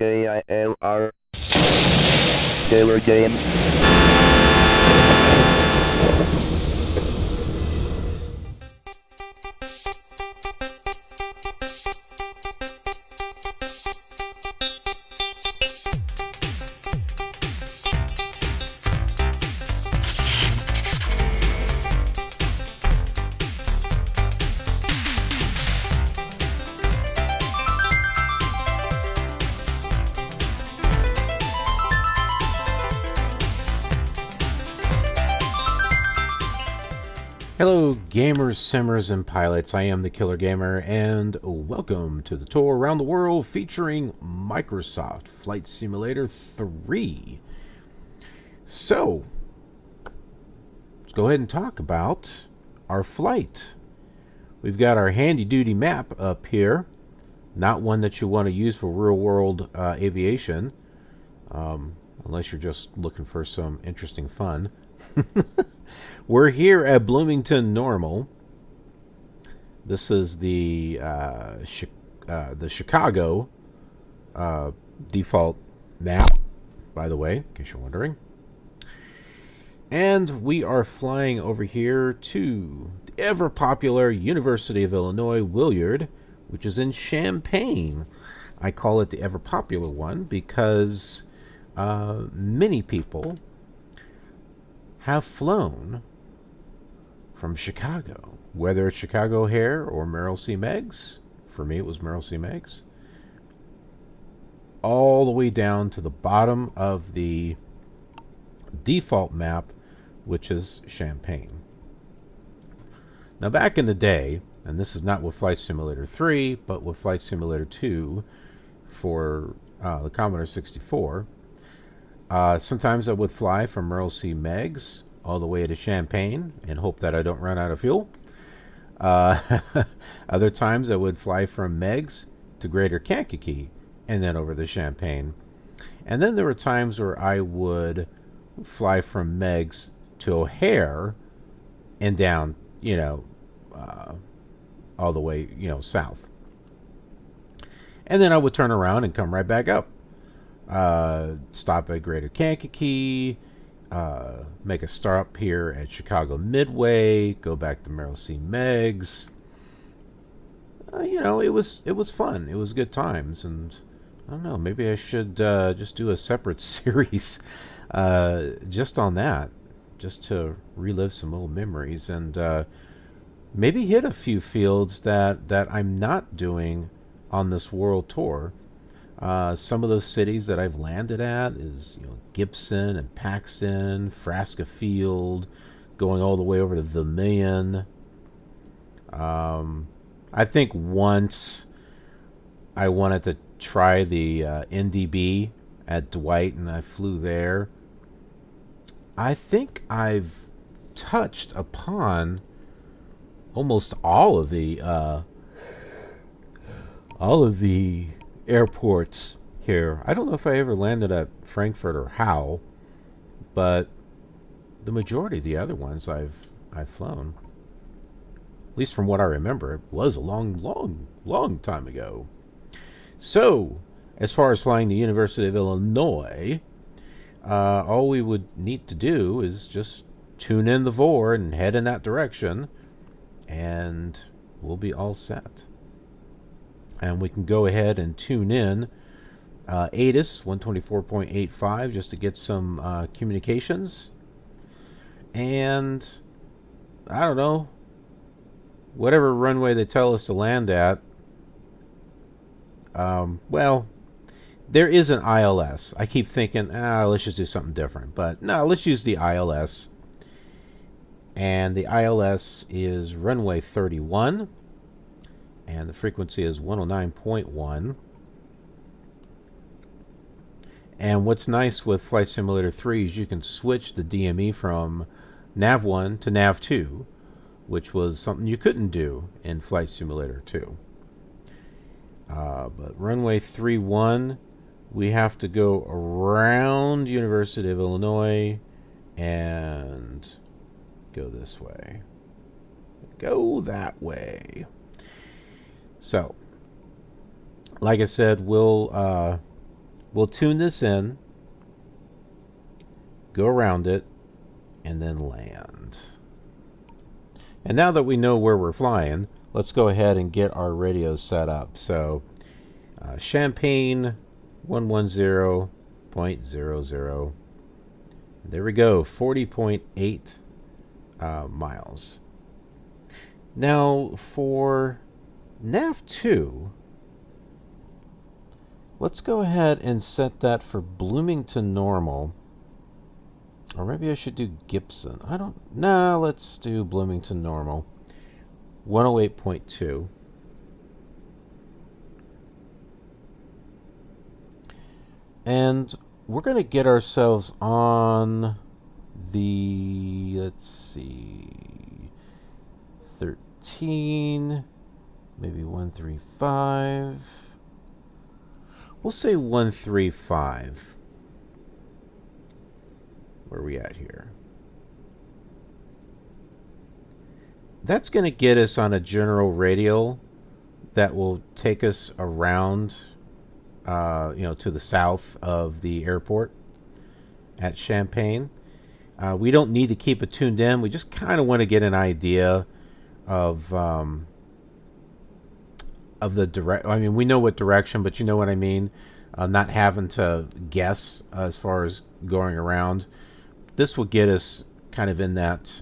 KILR Killer Game. Hello gamers, simmers, and pilots. I am the Killer Gamer, and welcome to the tour around the world featuring Microsoft Flight Simulator 3. So, let's go ahead and talk about our flight. We've got our handy-duty map up here. Not one that you want to use for real-world aviation, unless you're just looking for some interesting fun. We're here at Bloomington-Normal. This is the Chicago default map, by the way, in case you're wondering. And we are flying over here to the ever-popular University of Illinois-Willard, which is in Champaign. I call it the ever-popular one because many people have flown from Chicago, whether it's Chicago O'Hare or Merrill C. Meigs. For me, it was Merrill C. Meigs. All the way down to the bottom of the default map, which is Champaign. Now, back in the day, and this is not with Flight Simulator 3, but with Flight Simulator 2 for the Commodore 64, sometimes I would fly from Merrill C. Meigs all the way to Champaign and hope that I don't run out of fuel. Other times I would fly from Meigs to Greater Kankakee and then over to Champaign. And then there were times where I would fly from Meigs to O'Hare and down, all the way, south. And then I would turn around and come right back up. Stop at Greater Kankakee, make a stop here at Chicago Midway, go back to Merrill C. Meigs. It was fun. It was good times, and I don't know, maybe I should just do a separate series just on that, just to relive some old memories and maybe hit a few fields that I'm not doing on this world tour. Some of those cities that I've landed at is, Gibson and Paxton, Frasca Field, going all the way over to Vermilion. I think once I wanted to try the NDB at Dwight, and I flew there. I think I've touched upon almost all of the airports here. I don't know if I ever landed at Frankfurt or Howell, but the majority of the other ones I've flown. At least from what I remember, it was a long time ago. So, as far as flying the University of Illinois, all we would need to do is just tune in the VOR and head in that direction, and we'll be all set. And we can go ahead and tune in ATIS 124.85 just to get some communications. And I don't know, whatever runway they tell us to land at. Well, there is an ILS. I keep thinking, let's just do something different. But no, let's use the ILS. And the ILS is runway 31. And the frequency is 109.1. And what's nice with Flight Simulator 3 is you can switch the DME from Nav1 to Nav2, which was something you couldn't do in Flight Simulator 2. But runway 31, we have to go around University of Illinois and go this way. Go that way. So, like I said, we'll we'll tune this in, go around it, and then land. And now that we know where we're flying, let's go ahead and get our radio set up. So Champaign 110.00. There we go, 40.8 miles. Now for nav2, let's go ahead and set that for Bloomington-Normal. Or maybe I should do Gibson. No, let's do Bloomington-Normal. 108.2. And we're going to get ourselves on the, let's see, 13, maybe 135. We'll say 135. Where are we at here? That's going to get us on a general radial that will take us around, to the south of the airport at Champaign. We don't need to keep it tuned in. We just kind of want to get an idea of the direct. I mean, we know what direction, but you know what I mean. Not having to guess as far as going around. This will get us kind of in that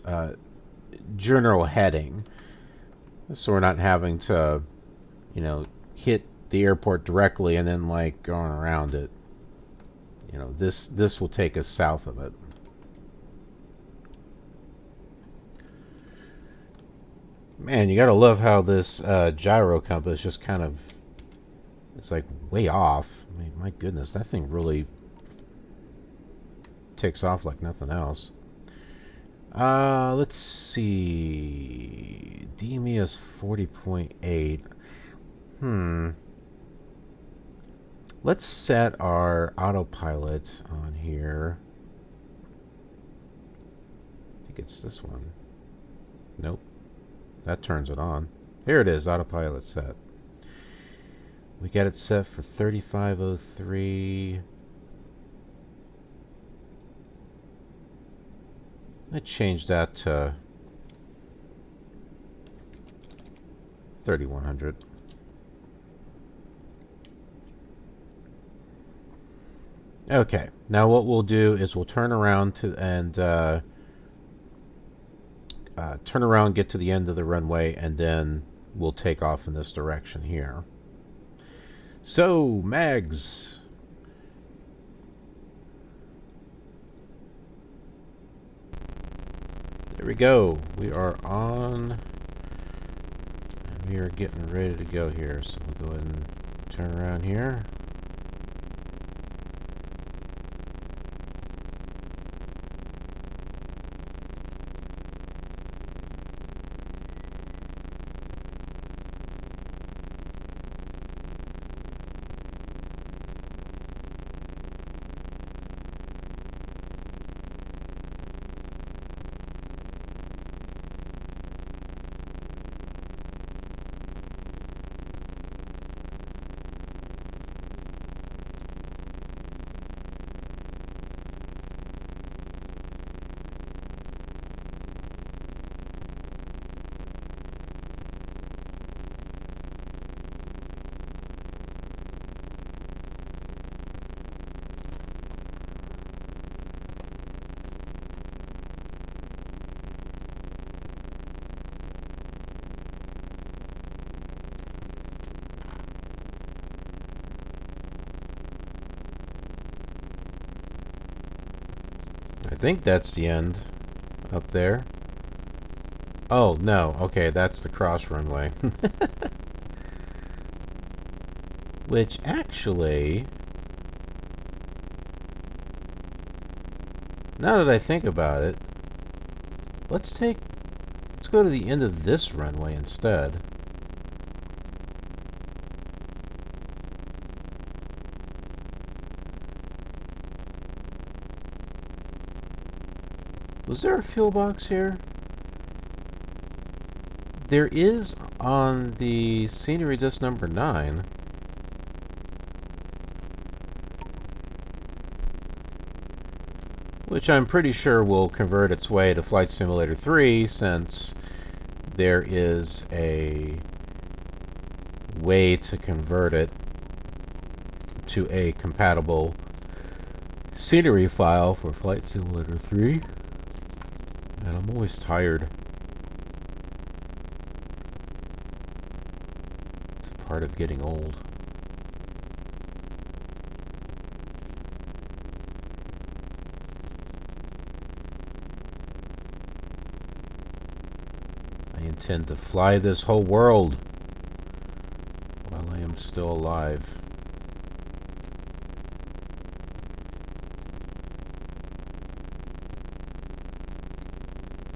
general heading, so we're not having to, hit the airport directly and then like going around it. This will take us south of it. Man, you gotta love how this gyro compass just kind of, it's like way off. I mean, my goodness, that thing really takes off like nothing else. Let's see. DME is 40.8. Let's set our autopilot on here. I think it's this one. Nope. That turns it on. Here it is, autopilot set. We got it set for 3503. I changed that to 3100. Okay, now what we'll do is we'll turn around turn around, get to the end of the runway, and then we'll take off in this direction here. So, mags. There we go. We are on. And we are getting ready to go here. So we'll go ahead and turn around here. I think that's the end up there. Oh, no. Okay, that's the cross runway. Which actually, now that I think about it, let's go to the end of this runway instead. Was there a fuel box here? There is on the scenery disc number 9. which I'm pretty sure will convert its way to Flight Simulator 3, since there is a way to convert it to a compatible scenery file for Flight Simulator 3. And I'm always tired. It's part of getting old. I intend to fly this whole world while I am still alive.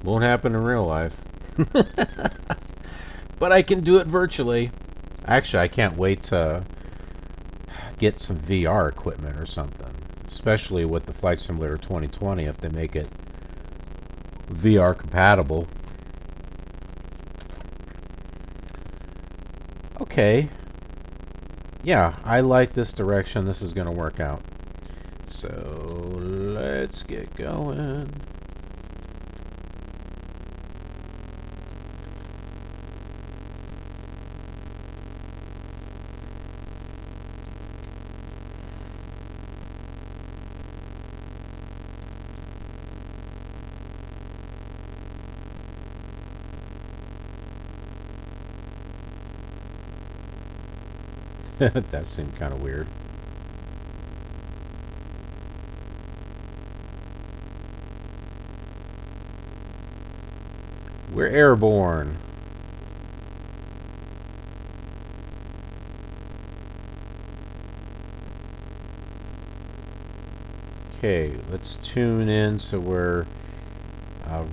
Won't happen in real life. But I can do it virtually. Actually, I can't wait to get some VR equipment or something. Especially with the Flight Simulator 2020, if they make it VR compatible. Okay. Yeah, I like this direction. This is going to work out. So, let's get going. That seemed kind of weird. We're airborne. Okay, let's tune in so we're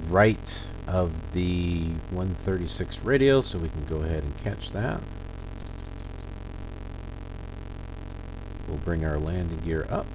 right of the 136 radio, so we can go ahead and catch that. We'll bring our landing gear up.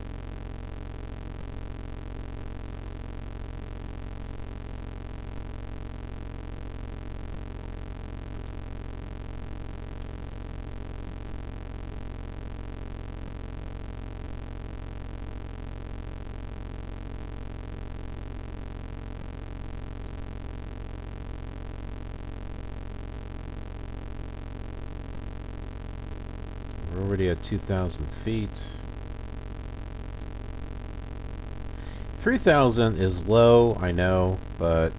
We're already at 2,000 feet. 3,000 is low, I know, but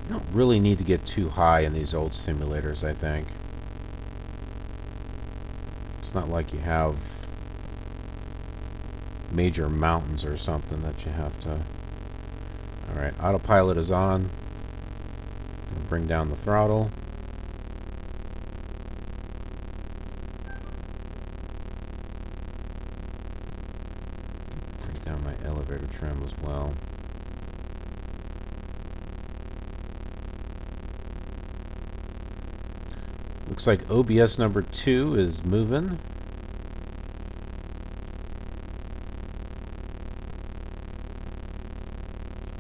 you don't really need to get too high in these old simulators, I think. It's not like you have major mountains or something that you have to... Alright, autopilot is on. Bring down the throttle. Bring down my elevator trim as well. Looks like OBS number 2 is moving.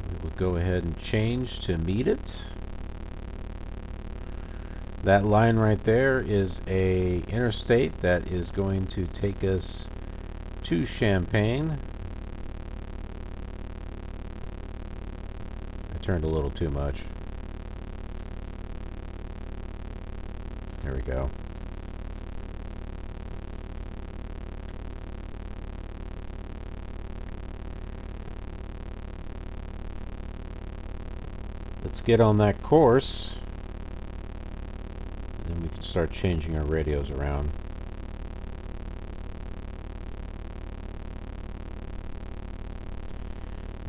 We will go ahead and change to meet it. That line right there is a interstate that is going to take us to Champaign. I turned a little too much. There we go. Let's get on that course. Then we can start changing our radios around.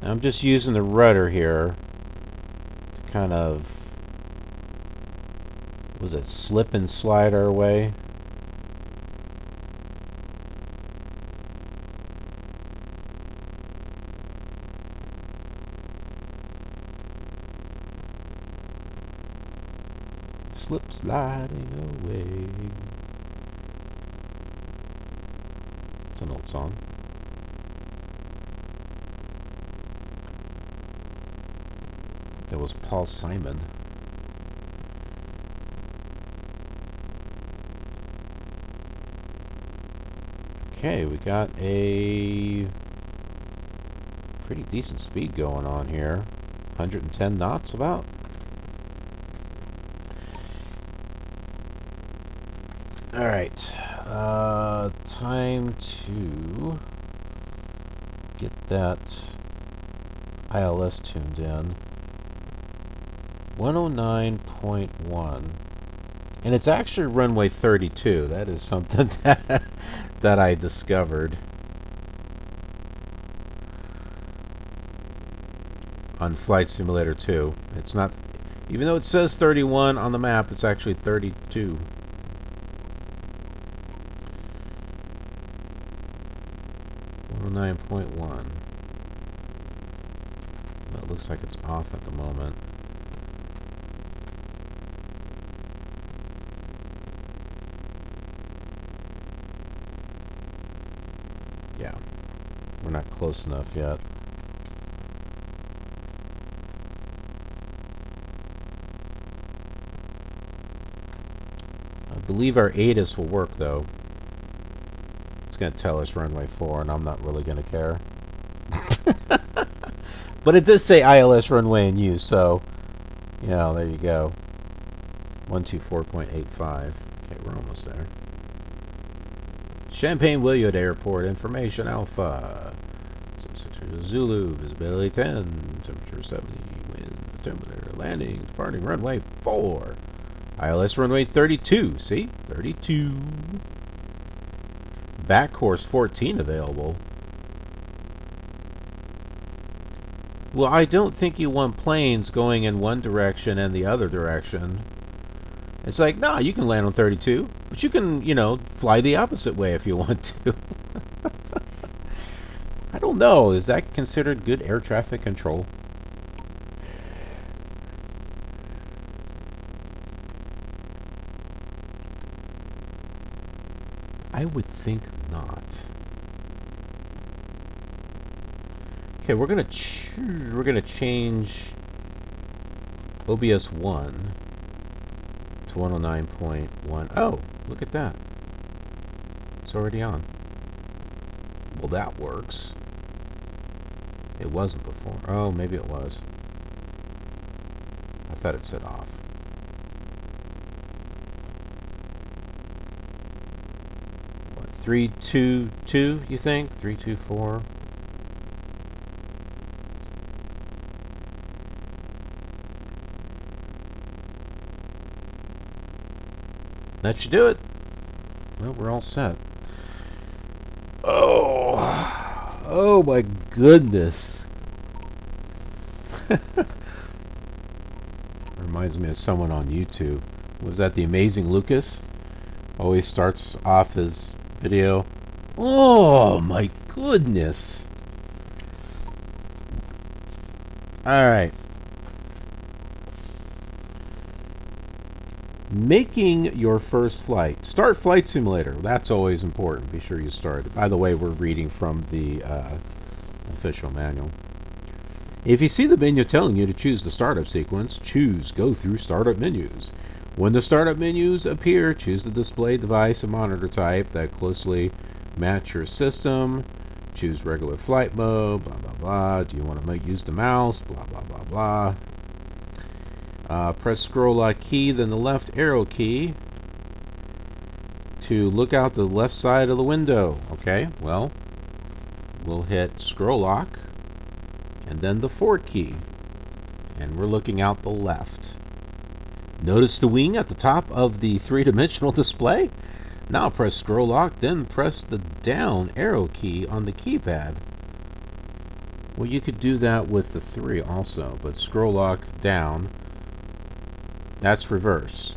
Now I'm just using the rudder here to kind of, was it slip and slide our way? Slip sliding away. It's an old song. That was Paul Simon. Okay, we got a pretty decent speed going on here. 110 knots about. Alright, time to get that ILS tuned in. 109.1. And it's actually runway 32. That is something that I discovered on Flight Simulator 2. It's not, even though it says 31 on the map, it's actually 32. .1. It looks like it's off at the moment. Yeah, we're not close enough yet. I believe our ATIS will work though. It's going to tell us runway 4, and I'm not really going to care. But it does say ILS runway in use, so, you know, there you go. 124.85. Okay, we're almost there. Champaign-Willard Airport, information Alpha. 6 Zulu, visibility 10, temperature 70, wind, altimeter, landing, departing runway 4. ILS runway 32, see? 32. Back course 14 available. Well, I don't think you want planes going in one direction and the other direction. It's like, nah, you can land on 32, but you can, you know, fly the opposite way if you want to. I don't know. Is that considered good air traffic control? I would think not. Okay, we're gonna change OBS 1 to 109.1. Oh, look at that. It's already on. Well, that works. It wasn't before. Oh, maybe it was. I thought it said off. What, 322, you think? 324? That should do it. Well, we're all set. Oh my goodness. Reminds me of someone on YouTube. Was that the Amazing Lucas? Always starts off his video. Oh my goodness. Alright. Making your first flight. Start Flight Simulator. That's always important. Be sure you start. By the way, we're reading from the official manual. If you see the menu telling you to choose the startup sequence, choose Go Through Startup Menus. When the startup menus appear, choose the display device and monitor type that closely match your system. Choose regular flight mode, blah, blah, blah. Do you want to use the mouse? Blah, blah, blah, blah. Press scroll lock key, then the left arrow key to look out the left side of the window. Okay, well, we'll hit scroll lock and then the 4 key, and we're looking out the left. Notice the wing at the top of the 3-dimensional display? Now press scroll lock, then press the down arrow key on the keypad. Well, you could do that with the 3 also, but scroll lock down. That's reverse.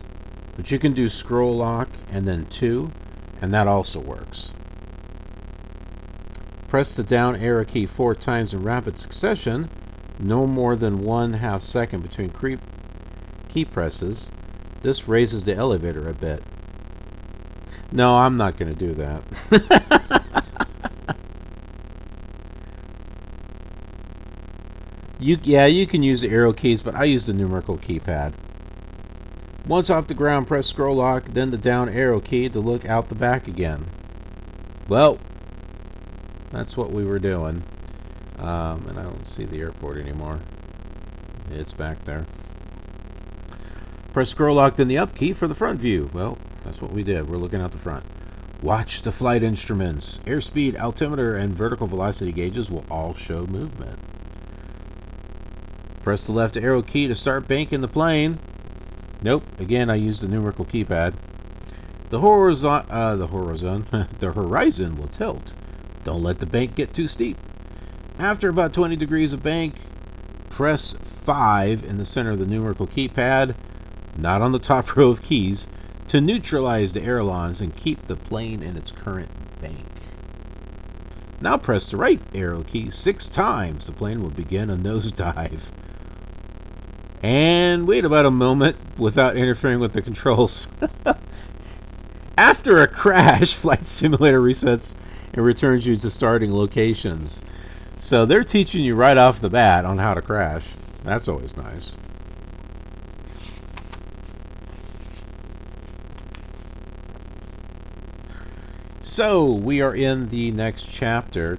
But you can do scroll lock and then 2, and that also works. Press the down arrow key 4 times in rapid succession, no more than 1/2 second between key presses. This raises the elevator a bit. No, I'm not going to do that. You can use the arrow keys, but I use the numerical keypad. Once off the ground, press scroll lock, then the down arrow key to look out the back again. Well, that's what we were doing. And I don't see the airport anymore. It's back there. Press scroll locked in the up key for the front view. Well, that's what we did. We're looking out the front. Watch the flight instruments. Airspeed, altimeter, and vertical velocity gauges will all show movement. Press the left arrow key to start banking the plane. Nope. Again, I used the numerical keypad. The horizon will tilt. Don't let the bank get too steep. After about 20 degrees of bank, press 5 in the center of the numerical keypad, not on the top row of keys, to neutralize the ailerons and keep the plane in its current bank. Now press the right arrow key 6 times. The plane will begin a nosedive. And wait about a moment without interfering with the controls. After a crash, Flight Simulator resets and returns you to starting locations. So they're teaching you right off the bat on how to crash. That's always nice. So we are in the next chapter.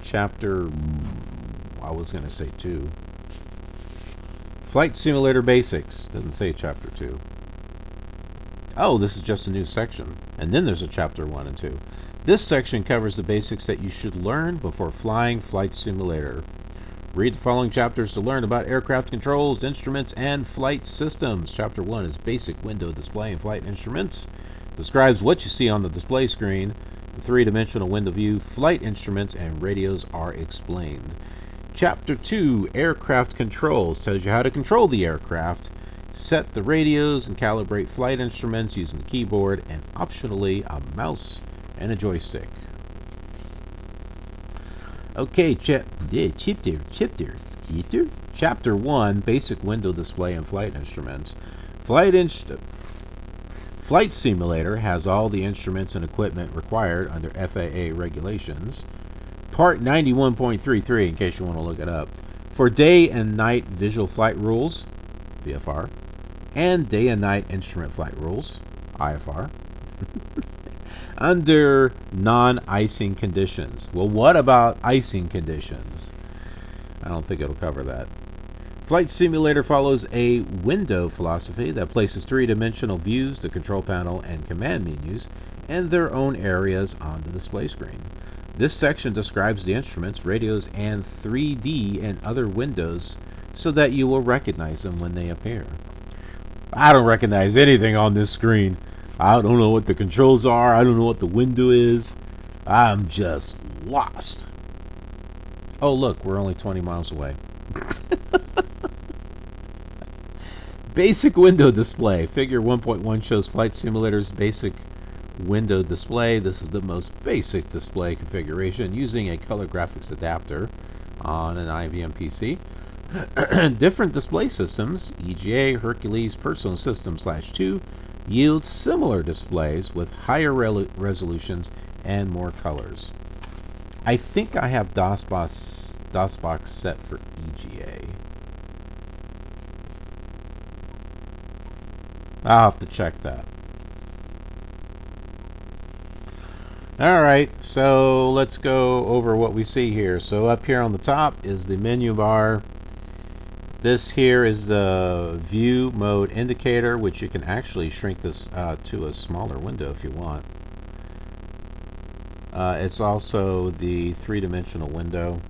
I was going to say 2. Flight Simulator Basics. Doesn't say chapter 2. Oh, this is just a new section. And then there's a chapter 1 and 2. This section covers the basics that you should learn before flying Flight Simulator. Read the following chapters to learn about aircraft controls, instruments, and flight systems. Chapter 1 is Basic Window Display and Flight Instruments. Describes what you see on the display screen. The three-dimensional window view, flight instruments, and radios are explained. Chapter 2, Aircraft Controls, tells you how to control the aircraft, set the radios, and calibrate flight instruments using the keyboard, and optionally a mouse and a joystick. Okay, Chapter 1, Basic Window Display and Flight Instruments. Flight Simulator has all the instruments and equipment required under FAA regulations. Part 91.33, in case you want to look it up, for day and night visual flight rules, VFR, and day and night instrument flight rules, IFR, under non-icing conditions. Well, what about icing conditions? I don't think it'll cover that. Flight Simulator follows a window philosophy that places three-dimensional views, the control panel, and command menus, and their own areas on the display screen. This section describes the instruments, radios, and 3D and other windows so that you will recognize them when they appear. I don't recognize anything on this screen. I don't know what the controls are. I don't know what the window is. I'm just lost. Oh, look, we're only 20 miles away. Basic window display. Figure 1.1 shows Flight Simulator's basic window display. This is the most basic display configuration using a color graphics adapter on an IBM PC. Different display systems, EGA, Hercules, Personal System /2, yield similar displays with higher resolutions and more colors. I think I have DOSBox set for EGA. I'll have to check that. Alright, so let's go over what we see here. So up here on the top is the menu bar. This here is the view mode indicator, which you can actually shrink this to a smaller window if you want. It's also the three-dimensional window.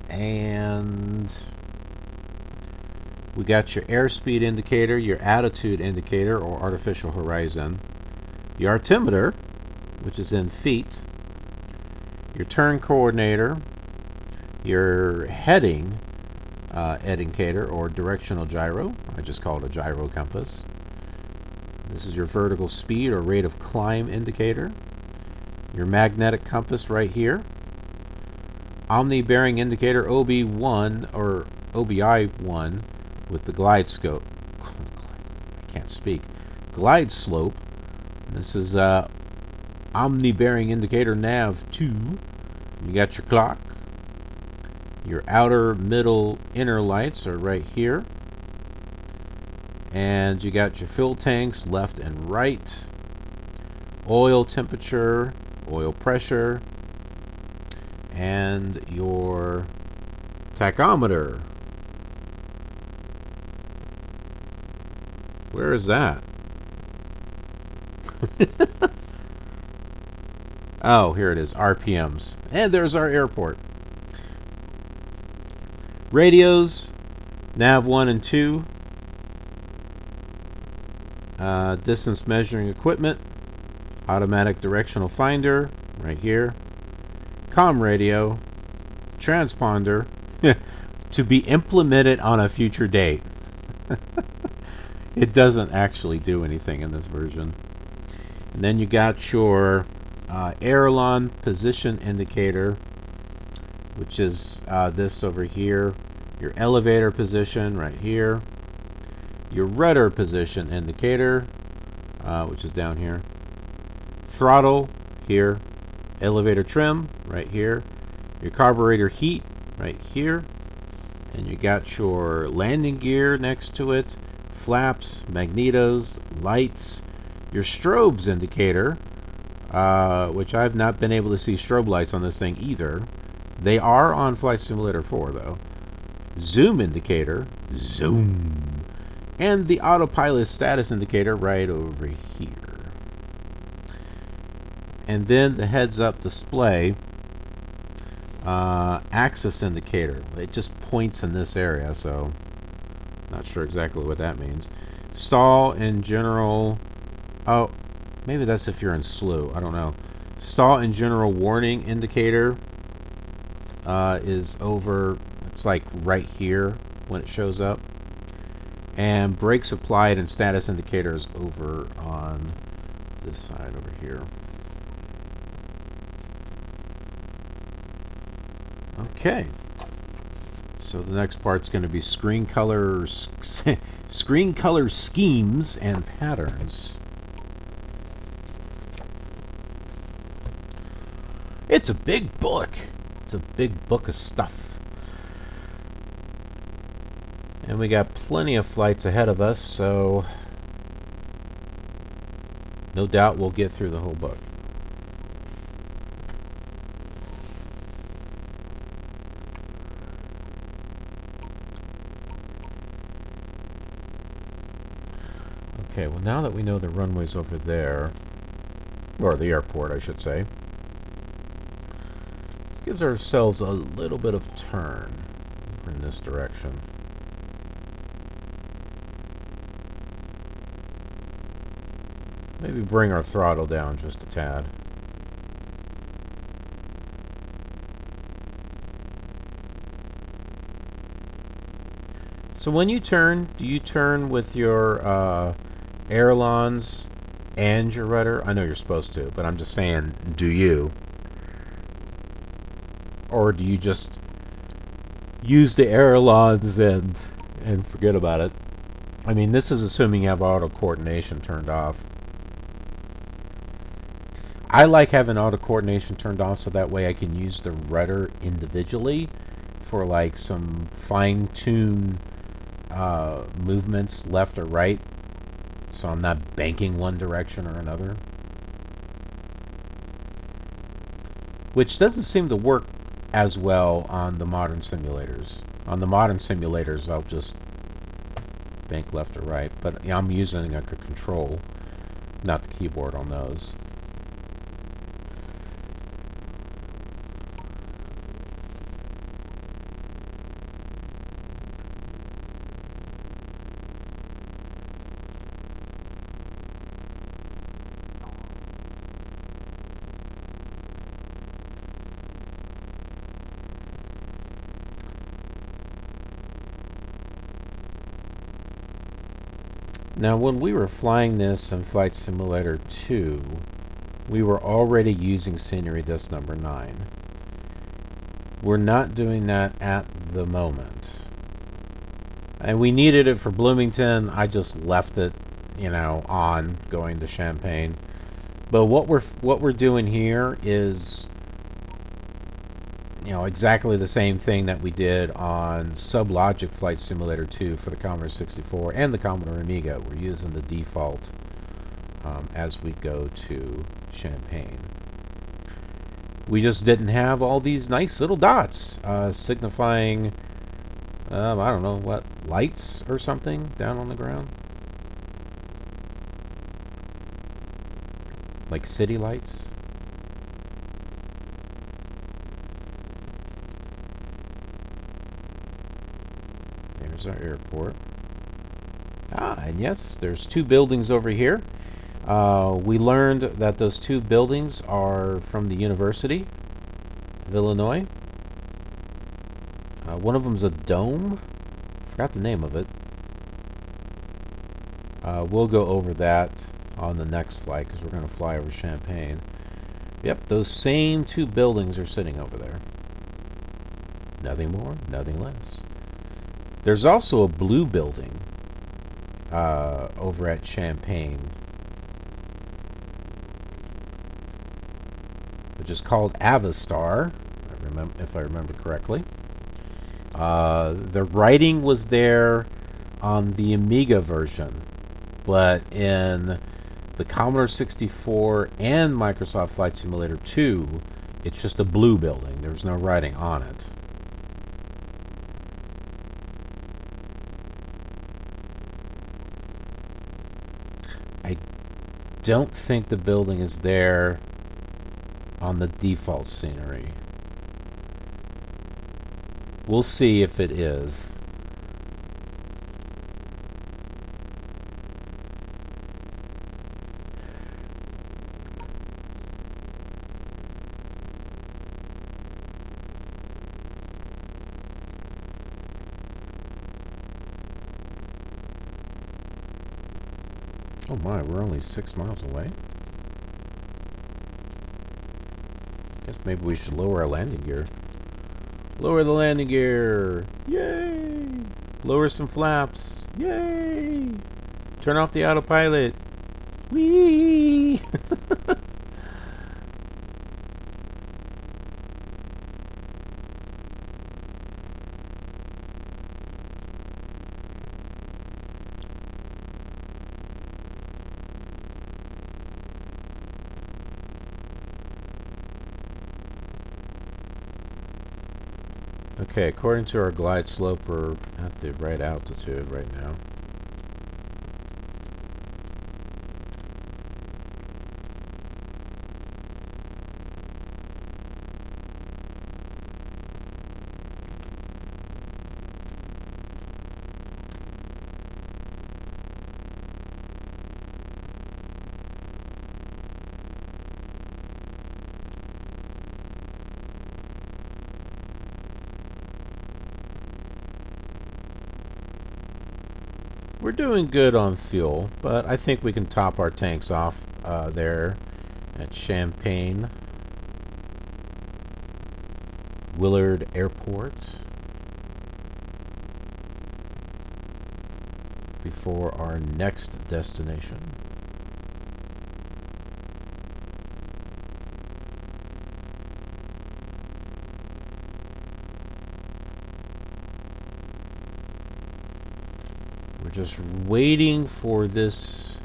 And we got your airspeed indicator, your attitude indicator or artificial horizon, your altimeter, which is in feet, your turn coordinator, your heading indicator or directional gyro. I just call it a gyro compass. This is your vertical speed or rate of climb indicator, your magnetic compass right here, omni bearing indicator OB1 or OBI1 with the glide scope. I can't speak. Glide slope. This is omni bearing indicator nav 2. You got your clock. Your outer, middle, inner lights are right here. And you got your fuel tanks left and right. oil temperature, oil pressure, and your tachometer. Where is that? Oh, here it is, RPMs. And there's our airport. Radios, nav 1 and 2. Distance measuring equipment. Automatic directional finder, right here. COM radio. Transponder, to be implemented on a future date. It doesn't actually do anything in this version. And then you got your aileron position indicator, which is this over here. Your elevator position right here. Your rudder position indicator, which is down here. Throttle here. Elevator trim right here. Your carburetor heat right here. And you got your landing gear next to it. Flaps, magnetos, lights, your strobes indicator, which I've not been able to see strobe lights on this thing either. They are on Flight Simulator 4 though. Zoom indicator, zoom, and the autopilot status indicator right over here. And then the heads-up display axis indicator. It just points in this area, so not sure exactly what that means. Stall in general. Oh, maybe that's if you're in slew. I don't know. Stall in general warning indicator is over. It's like right here when it shows up. And brakes applied and status indicator is over on this side over here. Okay. So the next part's going to be screen colors, screen color schemes and patterns. It's a big book. It's a big book of stuff. And we got plenty of flights ahead of us, so no doubt we'll get through the whole book. Okay, well now that we know the runway's over there, or the airport I should say, this gives ourselves a little bit of turn in this direction. Maybe bring our throttle down just a tad. So when you turn, do you turn with your ailerons and your rudder? I know you're supposed to, but I'm just saying, do you? Or do you just use the ailerons and forget about it? I mean, this is assuming you have auto coordination turned off. I like having auto coordination turned off so that way I can use the rudder individually for like some fine-tuned movements left or right, so I'm not banking one direction or another, which doesn't seem to work as well on the modern simulators. On the modern simulators I'll just bank left or right, but I'm using a control, not the keyboard on those. Now, when we were flying this in Flight Simulator 2, we were already using scenery disk number 9. We're not doing that at the moment. And we needed it for Bloomington. I just left it, you know, on going to Champaign. But what we're doing here is, you know, exactly the same thing that we did on SubLogic Flight Simulator 2 for the Commodore 64 and the Commodore Amiga. We're using the default as we go to Champaign. We just didn't have all these nice little dots signifying, I don't know, what, lights or something down on the ground? Like city lights? There's our airport. And yes, there's 2 buildings over here. We learned that those 2 buildings are from the University of Illinois. One of them's a dome. Forgot the name of it. We'll go over that on the next flight because we're going to fly over Champaign. Yep, those same 2 buildings are sitting over there. Nothing more, nothing less. There's also a blue building over at Champaign, which is called Avistar, if I remember correctly. The writing was there on the Amiga version, but in the Commodore 64 and Microsoft Flight Simulator 2, it's just a blue building. There's no writing on it. I don't think the building is there on the default scenery. We'll see if it is. Oh my, we're only 6 miles away. Guess maybe we should lower our landing gear. Lower the landing gear! Yay! Lower some flaps! Yay! Turn off the autopilot! Whee! Okay, according to our glide slope, we're at the right altitude right now. We're doing good on fuel, but I think we can top our tanks off there at Champaign Willard Airport before our next destination. Just waiting for this.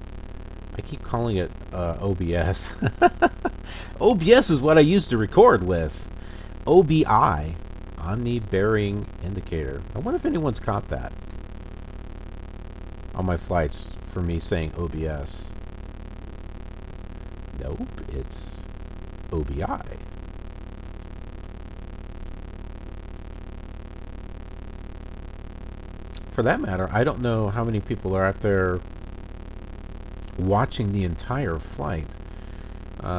I keep calling it OBS. OBS is what I used to record with. OBI, Omni Bearing Indicator. I wonder if anyone's caught that on my flights for me saying OBS. Nope, it's OBI. For that matter, I don't know how many people are out there watching the entire flight.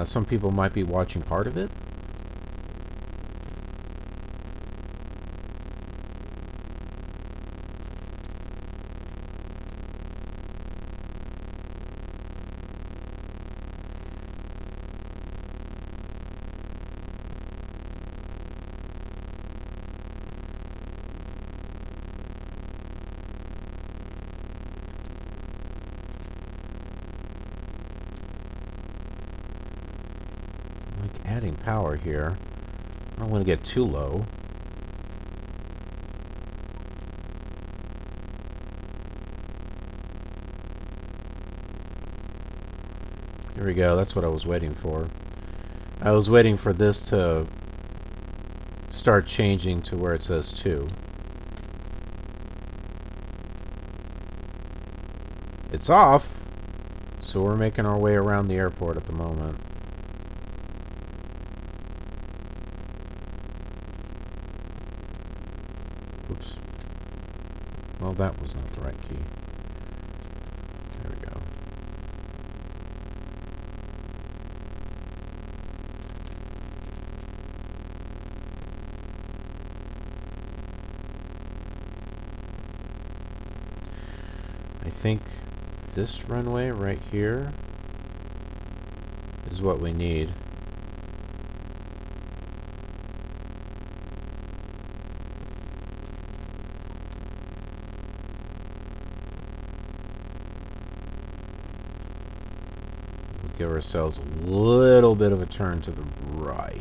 Some people might be watching part of it. Adding power here. I don't want to get too low. Here we go. That's what I was waiting for. I was waiting for this to start changing to where it says 2. It's off, so we're making our way around the airport at the moment. Oops. Well, that was not the right key. There we go. I think this runway right here is what we need. We'll give ourselves a little bit of a turn to the right.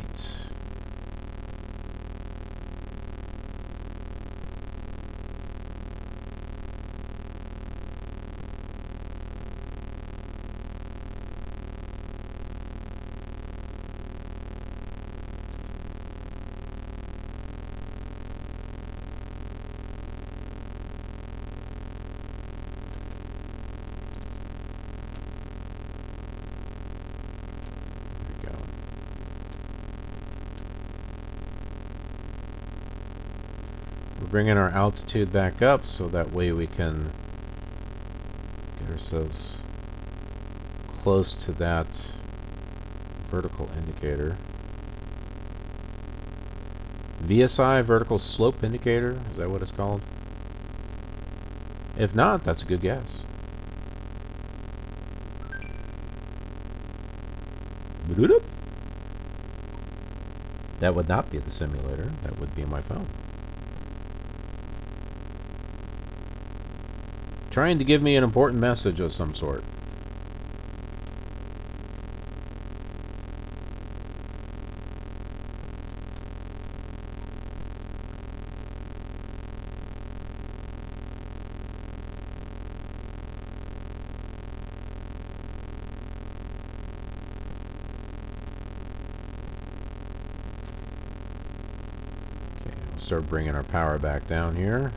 Bringing our altitude back up so that way we can get ourselves close to that vertical indicator. VSI, vertical slope indicator, is that what it's called? If not, that's a good guess. That would not be the simulator, that would be my phone. Trying to give me an important message of some sort. Okay, we'll start bringing our power back down here.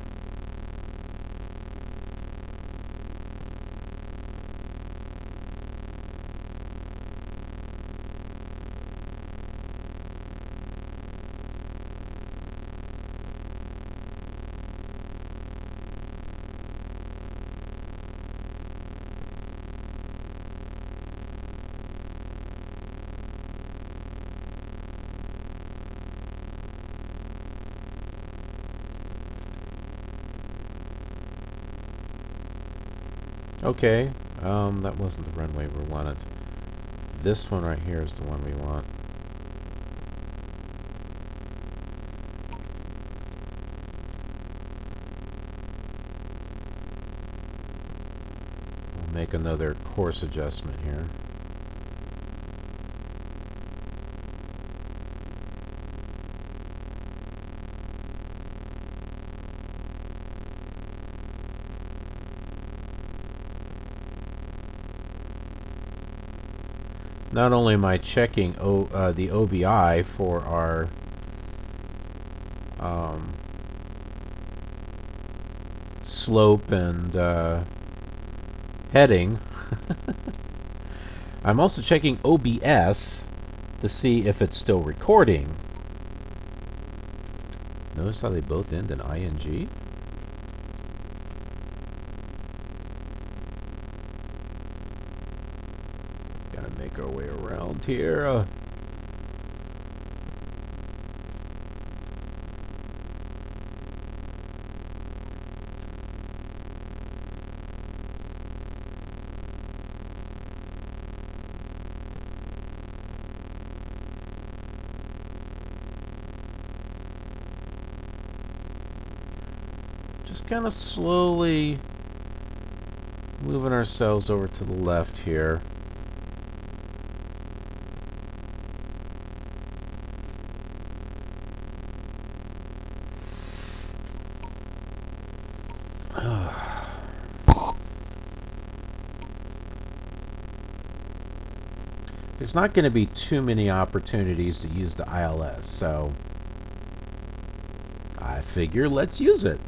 Okay, that wasn't the runway we wanted. This one right here is the one we want. We'll make another course adjustment here. Not only am I checking the OBI for our slope and heading, I'm also checking OBS to see if it's still recording. Notice how they both end in ing? Make our way around here. Just kind of slowly moving ourselves over to the left here. there's not going to be too many opportunities to use the ILS, so I figure let's use it.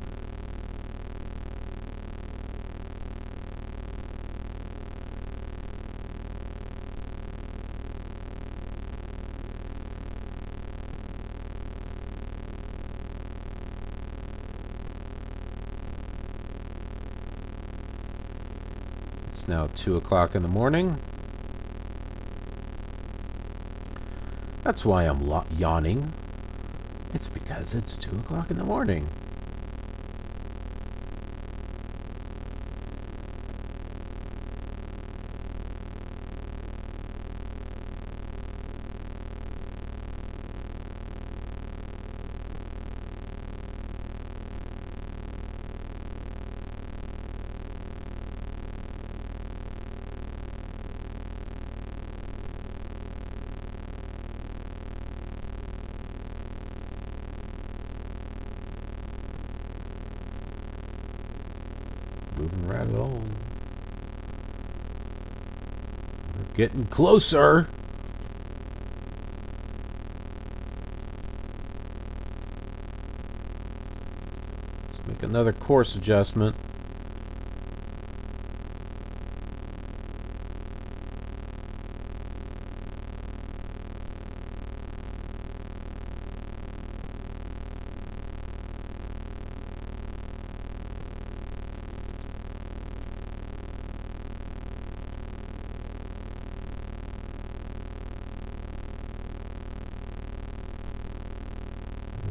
It's now 2 o'clock in the morning. That's why I'm yawning. It's because it's 2 o'clock in the morning. Moving right along. We're getting closer. Let's make another course adjustment.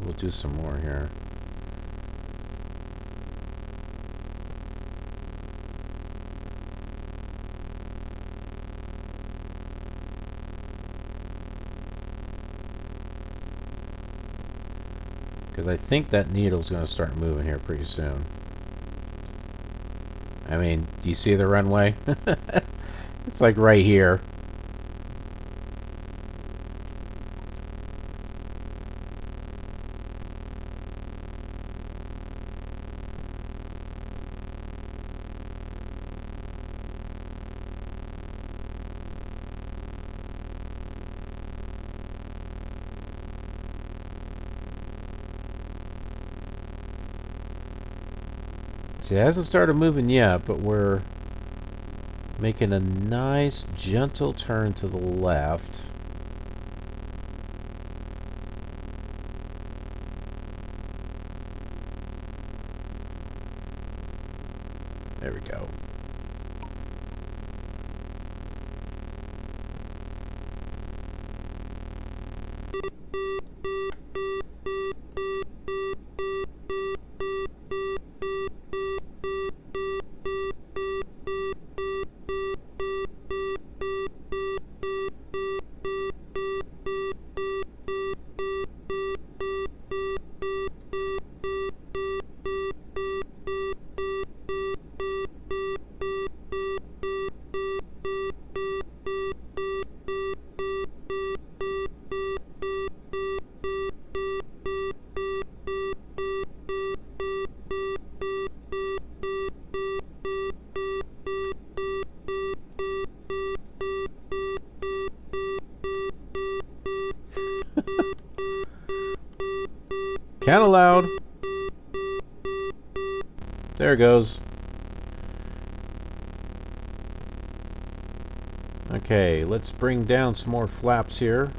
We'll do some more here. Because I think that needle's going to start moving here pretty soon. I mean, do you see the runway? It's like right here. See, it hasn't started moving yet, but we're making a nice, gentle turn to the left. There we go. Count aloud. There it goes. Okay, let's bring down some more flaps here.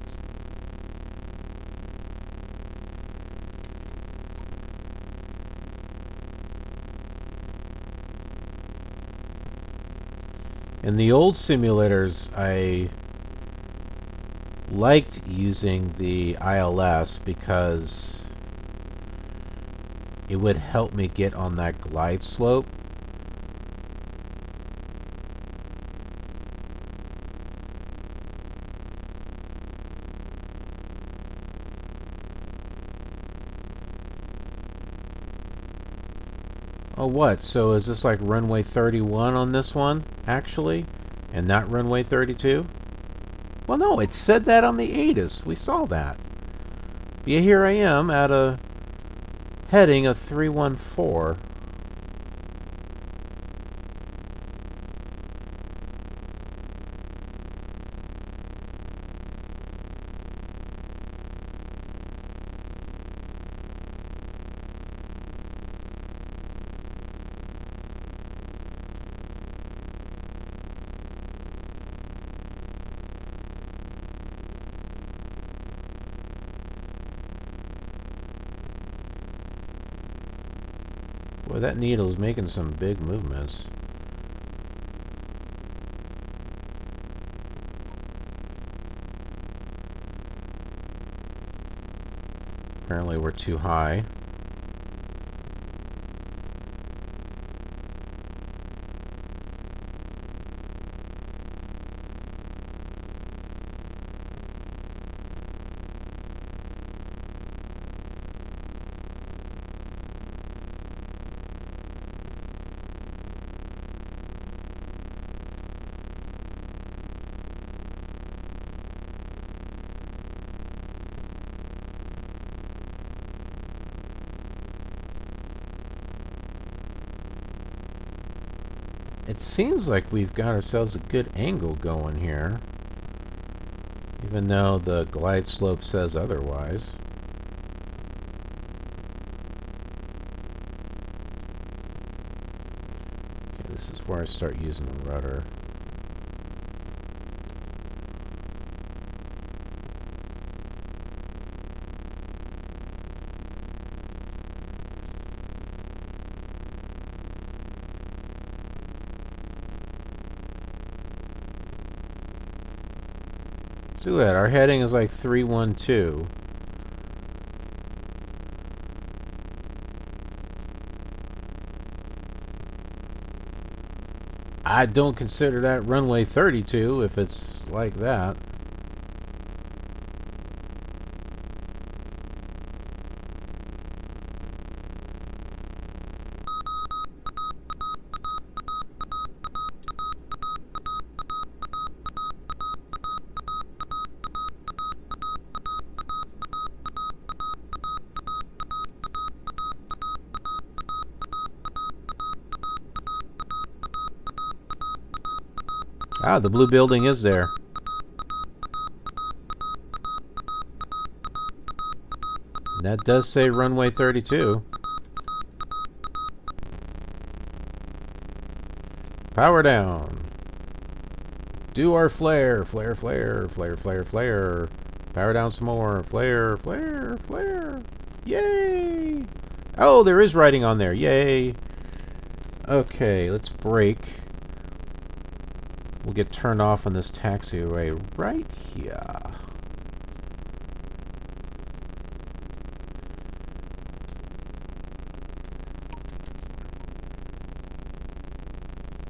In the old simulators, I liked using the ILS because it would help me get on that glide slope. Oh, what? So is this like runway 31 on this one, actually? And not runway 32? Well, no, it said that on the ATIS. We saw that. Yeah, here I am at a heading of 314. Boy, that needle's making some big movements. Apparently we're too high. It seems like we've got ourselves a good angle going here, even though the glide slope says otherwise. Okay, this is where I start using the rudder. See that, our heading is like 312. I don't consider that runway 32 if it's like that. Ah, the blue building is there. That does say runway 32. Power down. Do our flare. Flare, flare, flare, flare, flare. Power down some more. Flare, flare, flare. Yay! Oh, there is writing on there. Yay! Okay, let's brake. We'll get turned off on this taxiway right here.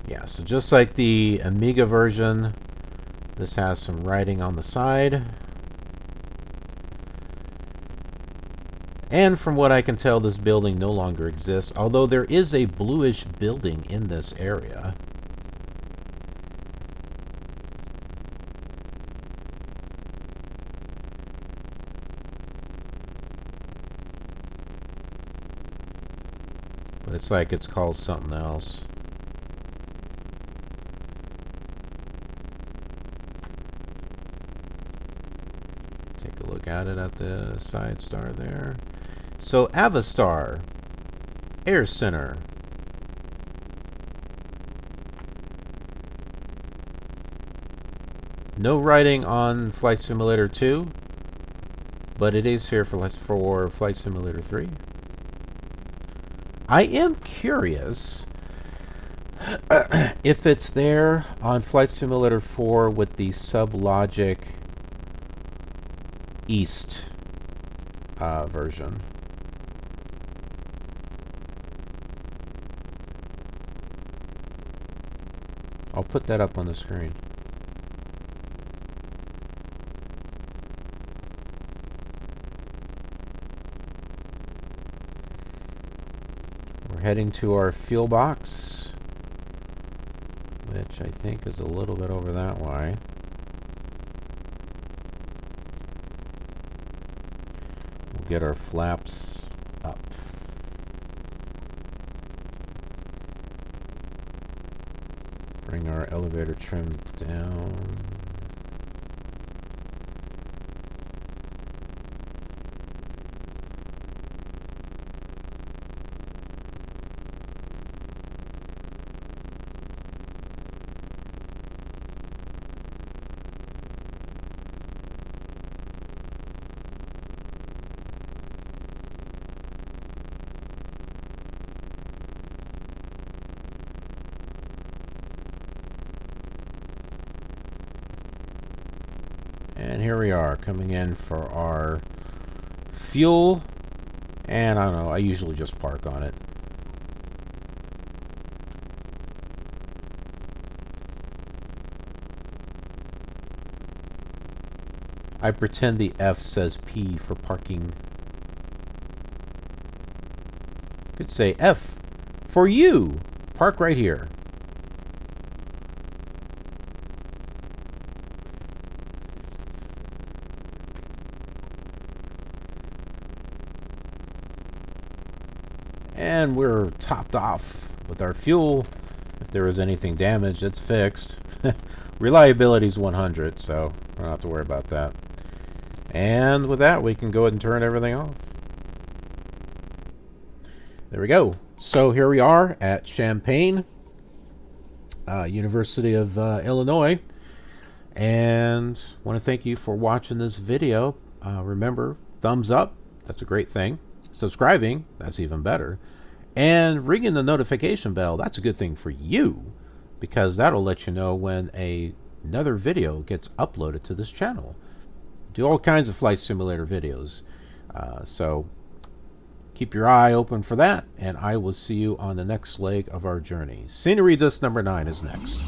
Yeah, so just like the Amiga version, this has some writing on the side. And from what I can tell, this building no longer exists, although there is a bluish building in this area. But it's like it's called something else. Take a look at it at the side star there. So Avastar, Air Center. No writing on Flight Simulator 2, but it is here for Flight Simulator 3. I am curious if it's there on Flight Simulator 4 with the SubLogic East version. I'll put that up on the screen. We're heading to our fuel box, which I think is a little bit over that way. We'll get our flaps up. Bring our elevator trim down. And here we are, coming in for our fuel. And I don't know, I usually just park on it. I pretend the F says P for parking. Could say F for you. Park right here. And we're topped off with our fuel. If there was anything damaged, it's fixed. Reliability is 100, so I don't have to worry about that. And with that, we can go ahead and turn everything off. There we go. So here we are at Champaign, University of Illinois. And I want to thank you for watching this video. Remember, thumbs up, that's a great thing. Subscribing, that's even better. And ringing the notification bell, that's a good thing for you, because that'll let you know when another video gets uploaded to this channel. Do all kinds of flight simulator videos. So keep your eye open for that, and I will see you on the next leg of our journey. Scenery Disc number 9 is next.